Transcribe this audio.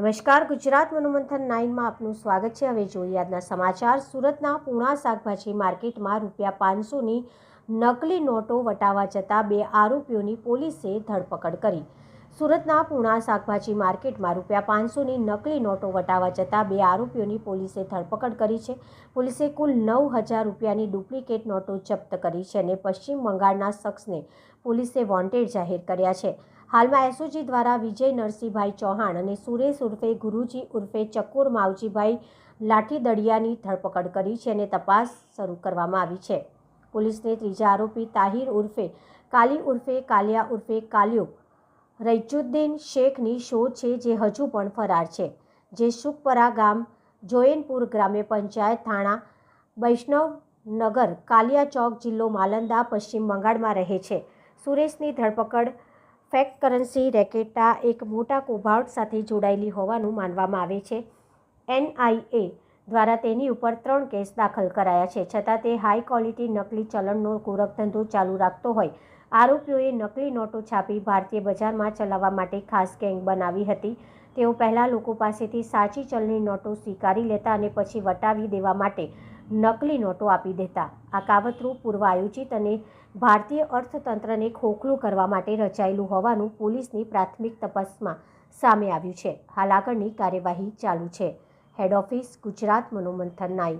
નમસ્કાર, ગુજરાત મનોમંથન 9 માં આપનું સ્વાગત છે। હવે જોઈએ આજના સમાચાર। સુરતના પૂણા શાકભાજી માર્કેટમાં ₹500ની નકલી નોટો વટાવા જતા 2 આરોપીઓની પોલીસે ધરપકડ કરી। સુરતના પૂણા શાકભાજી માર્કેટમાં ₹500ની નકલી નોટો વટાવા જતા 2 આરોપીઓની પોલીસે ધરપકડ કરી છે। પોલીસે કુલ ₹9,000ની ડુપ્લિકેટ નોટો જપ્ત કરી છે અને પશ્ચિમ બંગાળના શખ્સને પોલીસે વોન્ટેડ જાહેર કર્યા છે। હાલમાં એસઓજી દ્વારા વિજય નરસિંહભાઈ ચૌહાણ અને સુરેશ ઉર્ફે ગુરુજી ઉર્ફે ચકોર માવજીભાઈ લાઠીદડિયાની ધરપકડ કરી છે અને તપાસ શરૂ કરવામાં આવી છે। પોલીસને ત્રીજા આરોપી તાહિર ઉર્ફે કાલી ઉર્ફે કાલિયા ઉર્ફે કાલ્યો રૈચુદ્દીન શેખની શોધ છે, જે હજુ પણ ફરાર છે, જે સુખપરા ગામ, જોયનપુર ગ્રામ્ય પંચાયત થાણા, વૈષ્ણવનગર, કાલિયા ચોક, જિલ્લો નાલંદા, પશ્ચિમ બંગાળમાં રહે છે। સુરેશની ધરપકડ ફેક કરન્સી રેકેટના એક મોટા કૌભાંડ સાથે જોડાયેલી હોવાનું માનવામાં આવે છે। એનઆઈએ દ્વારા તેની ઉપર 3 કેસ દાખલ કરાયા છે, છતાં તે હાઈ ક્વોલિટી નકલી ચલણનો ગોરખધંધો ચાલુ રાખતો હોય। આરોપીઓએ નકલી નોટો છાપી ભારતીય બજારમાં ચલાવવા માટે ખાસ ગેંગ બનાવી હતી। તેઓ પહેલાં લોકો પાસેથી સાચી ચલણી નોટો સ્વીકારી લેતા અને પછી વટાવી દેવા માટે નકલી નોટો આપી દેતા। આ કાવતરું પૂર્વ આયોજિત અને ભારતીય અર્થતંત્રને ખોખલું કરવા માટે રચાયેલું હોવાનું પોલીસની પ્રાથમિક તપાસમાં સામે આવ્યું છે। હાલ આગળની કાર્યવાહી ચાલુ છે। હેડ ઓફિસ, ગુજરાત મનોમંથન 9।